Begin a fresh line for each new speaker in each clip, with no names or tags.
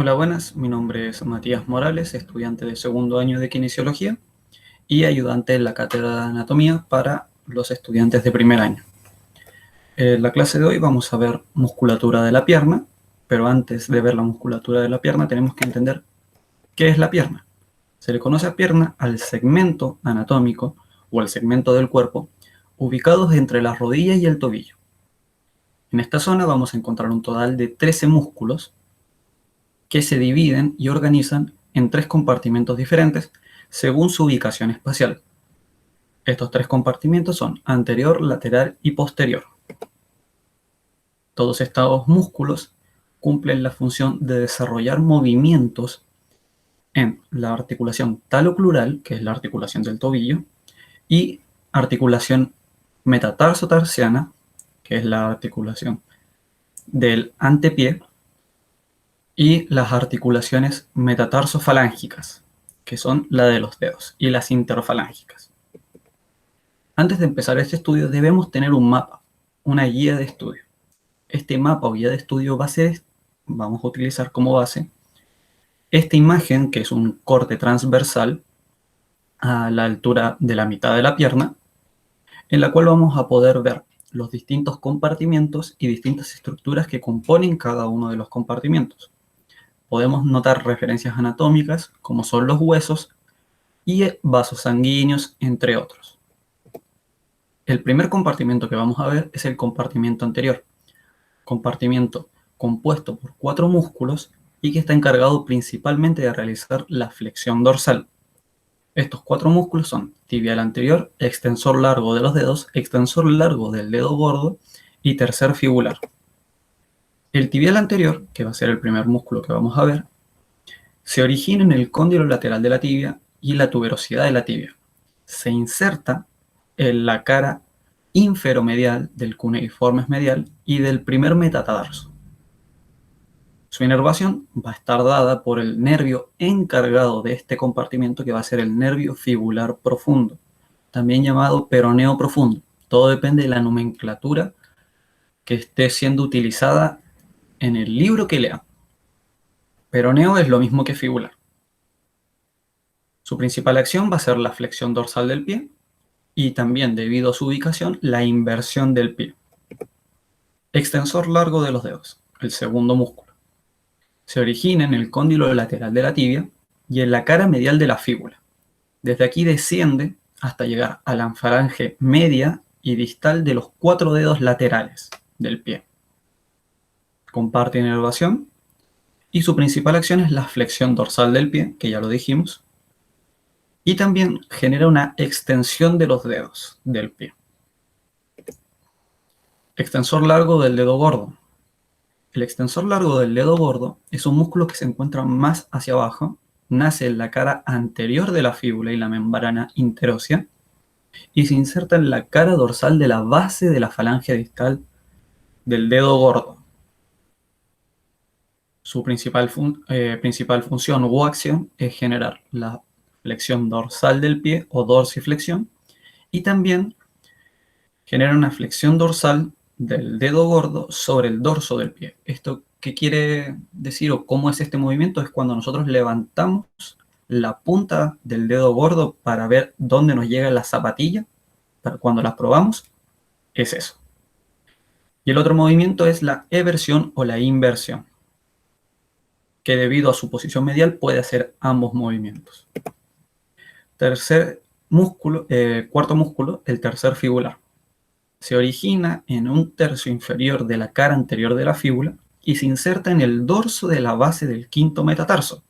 Hola, buenas. Mi nombre es Matías Morales, estudiante de segundo año de Kinesiología y ayudante en la cátedra de Anatomía para los estudiantes de primer año. En la clase de hoy vamos a ver musculatura de la pierna, pero antes de ver la musculatura de la pierna tenemos que entender qué es la pierna. Se le conoce a pierna al segmento anatómico o al segmento del cuerpo ubicados entre la rodilla y el tobillo. En esta zona vamos a encontrar un total de 13 músculos que se dividen y organizan en 3 compartimentos diferentes según su ubicación espacial. Estos 3 compartimentos son anterior, lateral y posterior. Todos estos músculos cumplen la función de desarrollar movimientos en la articulación talocrural, que es la articulación del tobillo, y articulación metatarsotarsiana, que es la articulación del antepié, y las articulaciones metatarsofalángicas, que son la de los dedos, y las interfalángicas. Antes de empezar este estudio debemos tener un mapa, una guía de estudio. Este mapa o guía de estudio vamos a utilizar como base esta imagen, que es un corte transversal a la altura de la mitad de la pierna, en la cual vamos a poder ver los distintos compartimientos y distintas estructuras que componen cada uno de los compartimientos. Podemos notar referencias anatómicas como son los huesos y vasos sanguíneos, entre otros. El primer compartimento que vamos a ver es el compartimento anterior, compartimento compuesto por 4 músculos y que está encargado principalmente de realizar la flexión dorsal. Estos 4 músculos son tibial anterior, extensor largo de los dedos, extensor largo del dedo gordo y tercer fibular. El tibial anterior, que va a ser el primer músculo que vamos a ver, se origina en el cóndilo lateral de la tibia y la tuberosidad de la tibia. Se inserta en la cara inferomedial del cuneiformes medial y del primer metatarso. Su inervación va a estar dada por el nervio encargado de este compartimento, que va a ser el nervio fibular profundo, también llamado peroneo profundo. Todo depende de la nomenclatura que esté siendo utilizada en el libro que lea. Peroneo es lo mismo que fibular. Su principal acción va a ser la flexión dorsal del pie y también, debido a su ubicación, la inversión del pie. Extensor largo de los dedos, el segundo músculo. Se origina en el cóndilo lateral de la tibia y en la cara medial de la fíbula. Desde aquí desciende hasta llegar a la falange media y distal de los 4 dedos laterales del pie. Comparte inervación y su principal acción es la flexión dorsal del pie, que ya lo dijimos, y también genera una extensión de los dedos del pie. Extensor largo del dedo gordo. El extensor largo del dedo gordo es un músculo que se encuentra más hacia abajo, nace en la cara anterior de la fíbula y la membrana interósea y se inserta en la cara dorsal de la base de la falange distal del dedo gordo. Su principal función u acción es generar la flexión dorsal del pie o dorsiflexión y también genera una flexión dorsal del dedo gordo sobre el dorso del pie. ¿Esto qué quiere decir o cómo es este movimiento? Es cuando nosotros levantamos la punta del dedo gordo para ver dónde nos llega la zapatilla, cuando las probamos, es eso. Y el otro movimiento es la eversión o la inversión, que debido a su posición medial puede hacer ambos movimientos. Cuarto músculo, el tercer fibular. Se origina en un tercio inferior de la cara anterior de la fíbula y se inserta en el dorso de la base del quinto metatarso.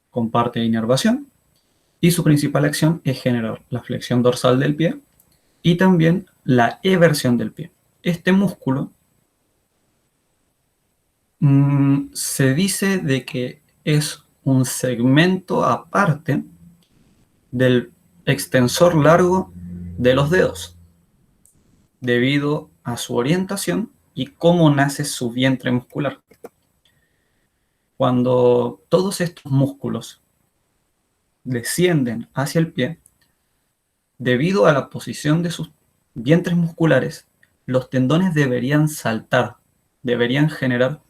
Comparte inervación y su principal acción es generar la flexión dorsal del pie y también la eversión del pie. Este músculo se dice de que es un segmento aparte del extensor largo de los dedos, debido a su orientación y cómo nace su vientre muscular. Cuando todos estos músculos descienden hacia el pie, debido a la posición de sus vientres musculares, los tendones deberían saltar, deberían generar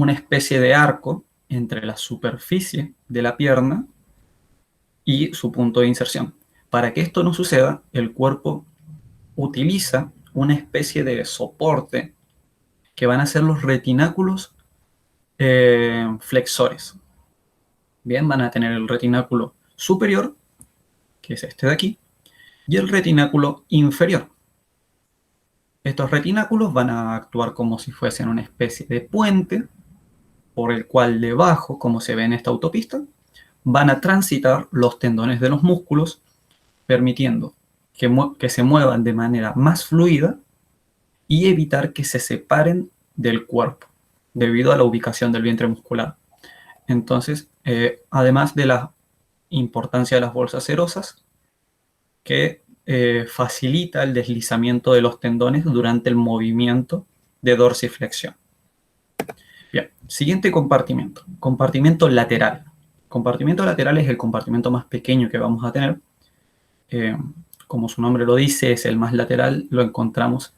una especie de arco entre la superficie de la pierna y su punto de inserción. Para que esto no suceda, el cuerpo utiliza una especie de soporte que van a ser los retináculos flexores. Bien, van a tener el retináculo superior, que es este de aquí, y el retináculo inferior. Estos retináculos van a actuar como si fuesen una especie de puente por el cual debajo, como se ve en esta autopista, van a transitar los tendones de los músculos, permitiendo que se muevan de manera más fluida y evitar que se separen del cuerpo debido a la ubicación del vientre muscular. Entonces, además de la importancia de las bolsas serosas, que facilita el deslizamiento de los tendones durante el movimiento de dorsiflexión. Bien, siguiente compartimento. Compartimento lateral. Compartimento lateral es el compartimento más pequeño que vamos a tener. Como su nombre lo dice, es el más lateral. Lo encontramos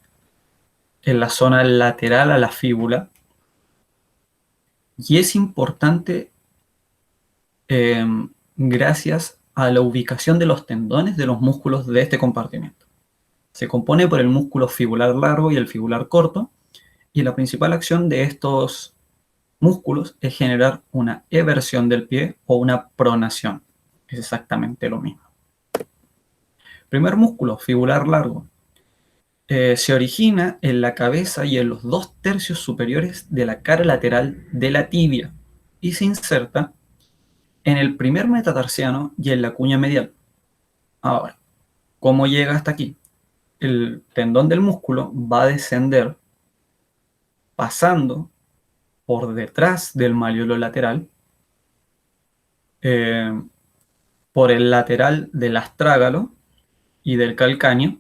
en la zona lateral a la fíbula. Y es importante gracias a la ubicación de los tendones de los músculos de este compartimento. Se compone por el músculo fibular largo y el fibular corto, y la principal acción de estos músculos es generar una eversión del pie o una pronación. Es exactamente lo mismo. Primer músculo, fibular largo. Se origina en la cabeza y en los 2/3 superiores de la cara lateral de la tibia y se inserta en el primer metatarsiano y en la cuña medial. Ahora, ¿cómo llega hasta aquí? El tendón del músculo va a descender pasando por detrás del malleolo lateral, por el lateral del astrágalo y del calcáneo.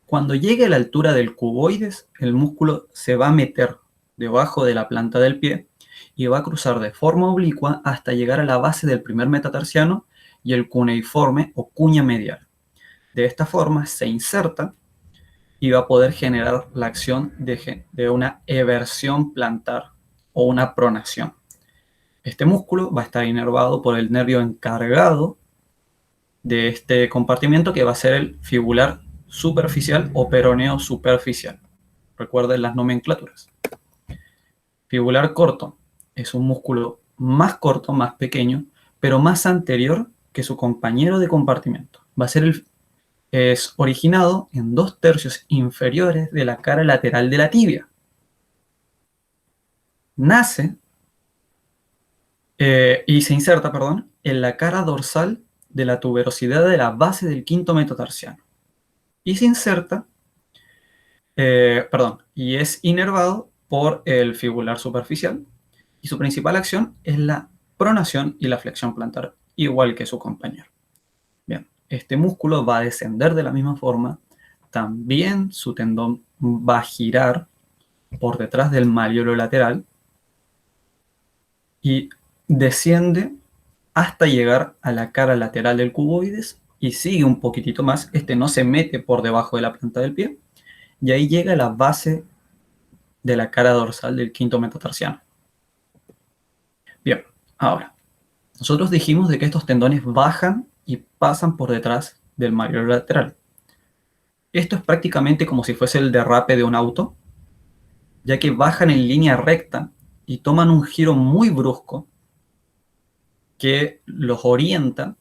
Cuando llegue a la altura del cuboides, el músculo se va a meter debajo de la planta del pie y va a cruzar de forma oblicua hasta llegar a la base del primer metatarsiano y el cuneiforme o cuña medial. De esta forma se inserta y va a poder generar la acción de una eversión plantar o una pronación. Este músculo va a estar inervado por el nervio encargado de este compartimiento, que va a ser el fibular superficial o peroneo superficial. Recuerden las nomenclaturas. Fibular corto es un músculo más corto, más pequeño, pero más anterior que su compañero de compartimento. Es originado en 2/3 inferiores de la cara lateral de la tibia. Nace y se inserta, en la cara dorsal de la tuberosidad de la base del quinto metatarsiano. Y se inserta, y es inervado por el fibular superficial. Y su principal acción es la pronación y la flexión plantar, igual que su compañero. Bien, este músculo va a descender de la misma forma. También su tendón va a girar por detrás del malleolo lateral y desciende hasta llegar a la cara lateral del cuboides y sigue un poquitito más. Este no se mete por debajo de la planta del pie y ahí llega a la base de la cara dorsal del quinto metatarsiano. Bien, ahora, nosotros dijimos de que estos tendones bajan y pasan por detrás del malleolo lateral. Esto es prácticamente como si fuese el derrape de un auto, ya que bajan en línea recta y toman un giro muy brusco que los orienta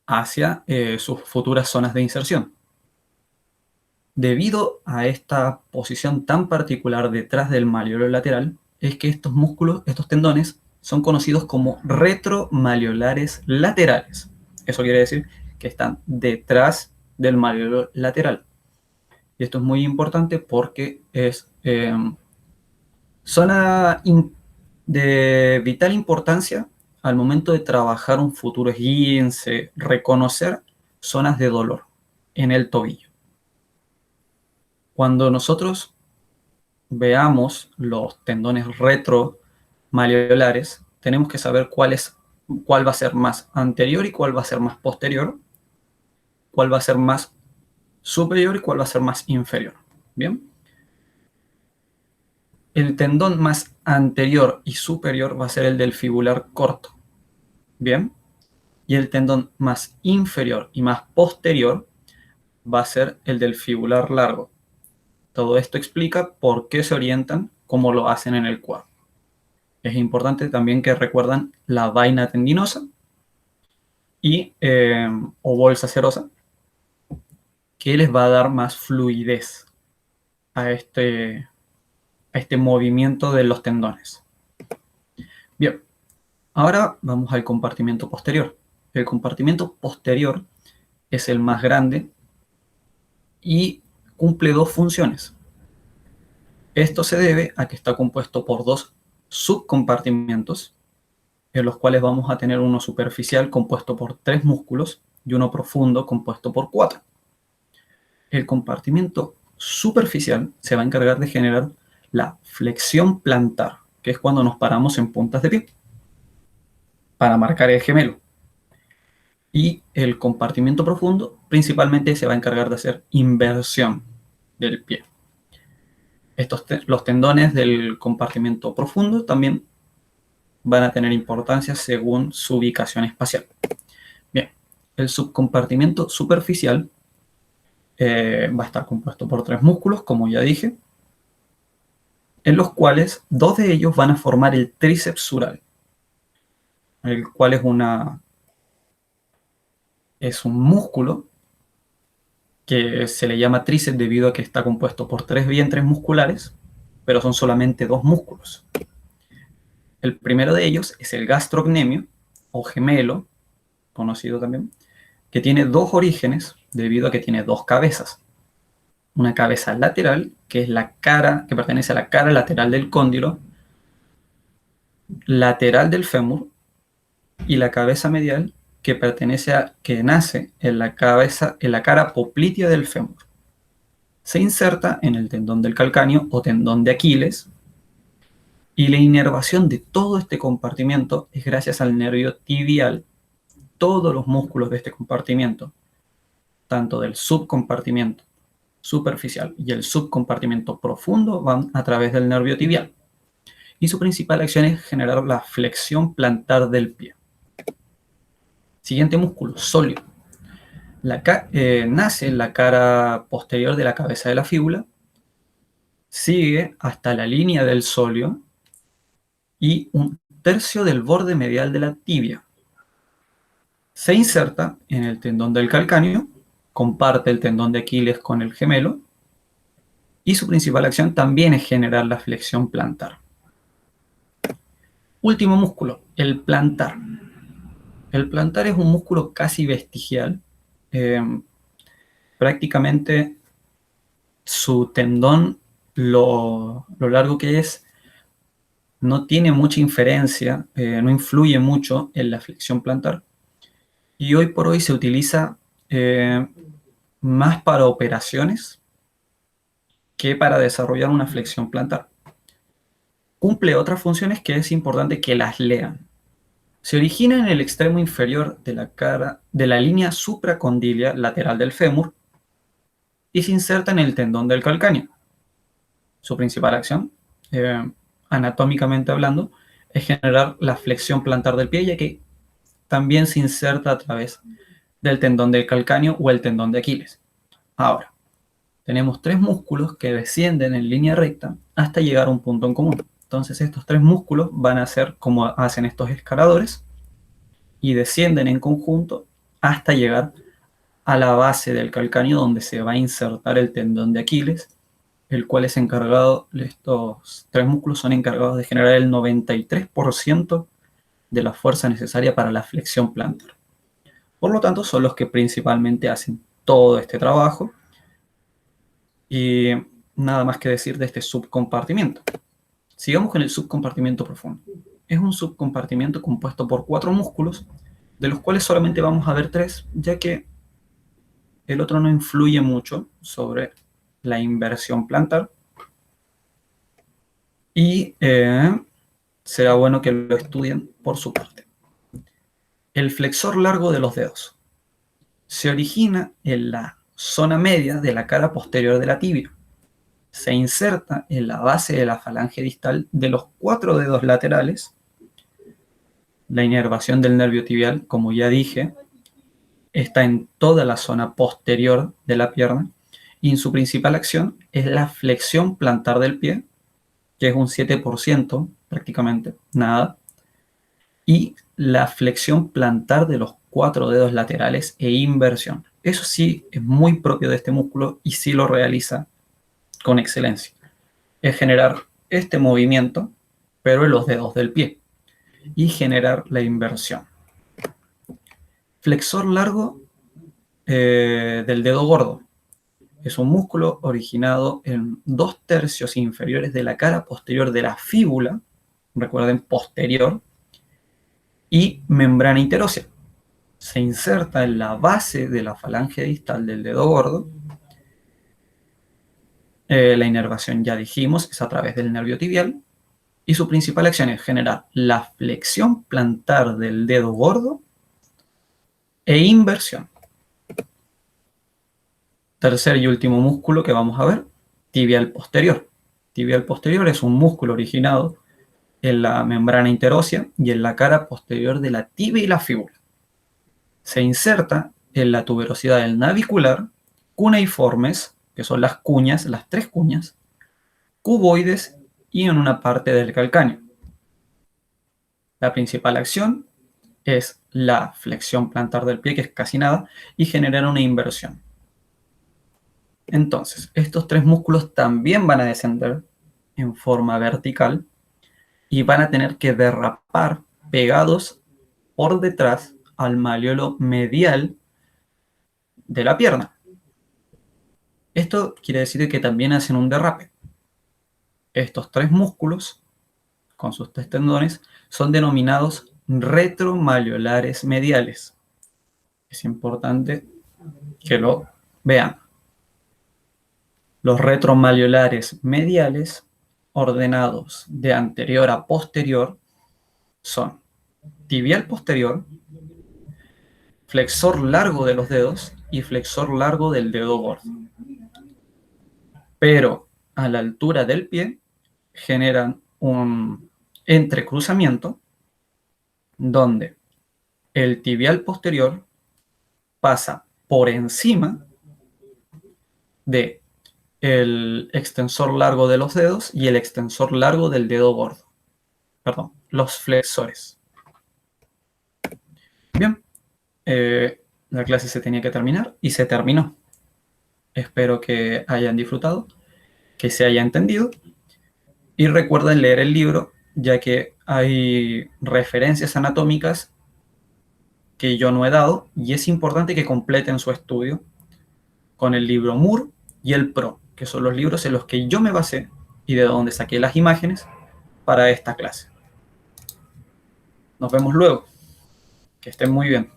hacia sus futuras zonas de inserción. Debido a esta posición tan particular detrás del malleolo lateral, es que estos músculos, estos tendones, son conocidos como retromalleolares laterales. Eso quiere decir que están detrás del malleolo lateral. Y esto es muy importante porque es zona de vital importancia al momento de trabajar un futuro esguince, reconocer zonas de dolor en el tobillo. Cuando nosotros veamos los tendones retromalleolares, tenemos que saber cuál va a ser más anterior y cuál va a ser más posterior, cuál va a ser más superior y cuál va a ser más inferior. Bien. El tendón más anterior y superior va a ser el del fibular corto. Bien. Y el tendón más inferior y más posterior va a ser el del fibular largo. Todo esto explica por qué se orientan como lo hacen en el cuadro. Es importante también que recuerdan la vaina tendinosa y, o bolsa serosa, que les va a dar más fluidez a este movimiento de los tendones. Bien, ahora vamos al compartimento posterior. El compartimento posterior es el más grande y cumple dos funciones. Esto se debe a que está compuesto por dos subcompartimientos, en los cuales vamos a tener uno superficial compuesto por 3 músculos y uno profundo compuesto por 4. El compartimiento superficial se va a encargar de generar la flexión plantar, que es cuando nos paramos en puntas de pie, para marcar el gemelo. Y el compartimiento profundo principalmente se va a encargar de hacer inversión del pie. Los tendones del compartimiento profundo también van a tener importancia según su ubicación espacial. Bien, el subcompartimiento superficial va a estar compuesto por 3 músculos, como ya dije, en los cuales 2 de ellos van a formar el tríceps sural, el cual es un músculo que se le llama tríceps debido a que está compuesto por 3 vientres musculares, pero son solamente 2 músculos. El primero de ellos es el gastrocnemio, o gemelo, conocido también, que tiene 2 orígenes debido a que tiene 2 cabezas. Una cabeza lateral, que es la cara, que pertenece a la cara lateral del cóndilo, lateral del fémur, y la cabeza medial, que nace en la cara poplitea del fémur. Se inserta en el tendón del calcáneo o tendón de Aquiles, y la inervación de todo este compartimiento es gracias al nervio tibial. Todos los músculos de este compartimiento, tanto del subcompartimiento superficial y el subcompartimiento profundo, van a través del nervio tibial. Y su principal acción es generar la flexión plantar del pie. Siguiente músculo, sóleo. Nace en la cara posterior de la cabeza de la fíbula, sigue hasta la línea del sóleo y un tercio del borde medial de la tibia. Se inserta en el tendón del calcáneo, comparte el tendón de Aquiles con el gemelo, y su principal acción también es generar la flexión plantar. Último músculo, el plantar. El plantar es un músculo casi vestigial. Prácticamente su tendón, lo largo que es, no tiene mucha inferencia, no influye mucho en la flexión plantar. Y hoy por hoy se utiliza más para operaciones que para desarrollar una flexión plantar. Cumple otras funciones que es importante que las lean. Se origina en el extremo inferior de la línea supracondilia lateral del fémur y se inserta en el tendón del calcáneo. Su principal acción, anatómicamente hablando, es generar la flexión plantar del pie, ya que también se inserta a través del tendón del calcáneo o el tendón de Aquiles. Ahora, tenemos 3 músculos que descienden en línea recta hasta llegar a un punto en común. Entonces estos 3 músculos van a ser como hacen estos escaladores y descienden en conjunto hasta llegar a la base del calcáneo, donde se va a insertar el tendón de Aquiles, el cual es encargado, estos 3 músculos son encargados de generar el 93% de la fuerza necesaria para la flexión plantar. Por lo tanto, son los que principalmente hacen todo este trabajo. Y nada más que decir de este subcompartimiento. Sigamos con el subcompartimiento profundo. Es un subcompartimiento compuesto por 4 músculos, de los cuales solamente vamos a ver 3, ya que el otro no influye mucho sobre la inversión plantar. Y será bueno que lo estudien por su parte. El flexor largo de los dedos se origina en la zona media de la cara posterior de la tibia. se inserta en la base de la falange distal de los 4 dedos laterales. La inervación del nervio tibial, como ya dije, está en toda la zona posterior de la pierna y su principal acción es la flexión plantar del pie, que es un 7% prácticamente, nada, y la flexión plantar de los 4 dedos laterales e inversión. Eso sí es muy propio de este músculo y sí lo realiza con excelencia. Es generar este movimiento, pero en los dedos del pie, y generar la inversión. Flexor largo del dedo gordo. Es un músculo originado en 2/3 inferiores de la cara posterior de la fíbula, recuerden, posterior, y membrana interósea. Se inserta en la base de la falange distal del dedo gordo. La inervación, ya dijimos, es a través del nervio tibial, y su principal acción es generar la flexión plantar del dedo gordo e inversión. Tercer y último músculo que vamos a ver, tibial posterior. Tibial posterior es un músculo originado en la membrana interósea y en la cara posterior de la tibia y la fíbula. Se inserta en la tuberosidad del navicular, cuneiformes, que son las cuñas, las 3 cuñas, cuboides y en una parte del calcáneo. La principal acción es la flexión plantar del pie, que es casi nada, y generar una inversión. Entonces, estos 3 músculos también van a descender en forma vertical y van a tener que derrapar pegados por detrás al malleolo medial de la pierna. Esto quiere decir que también hacen un derrape. Estos 3 músculos, con sus 3 tendones, son denominados retromalleolares mediales. Es importante que lo vean. Los retromalleolares mediales, ordenados de anterior a posterior, son tibial posterior, flexor largo de los dedos y flexor largo del dedo gordo. Pero a la altura del pie generan un entrecruzamiento donde el tibial posterior pasa por encima de el extensor largo de los dedos y el extensor largo del dedo gordo. Perdón, los flexores. Bien, la clase se tenía que terminar y se terminó. Espero que hayan disfrutado, que se haya entendido y recuerden leer el libro, ya que hay referencias anatómicas que yo no he dado y es importante que completen su estudio con el libro Moore y el PRO, que son los libros en los que yo me basé y de donde saqué las imágenes para esta clase. Nos vemos luego. Que estén muy bien.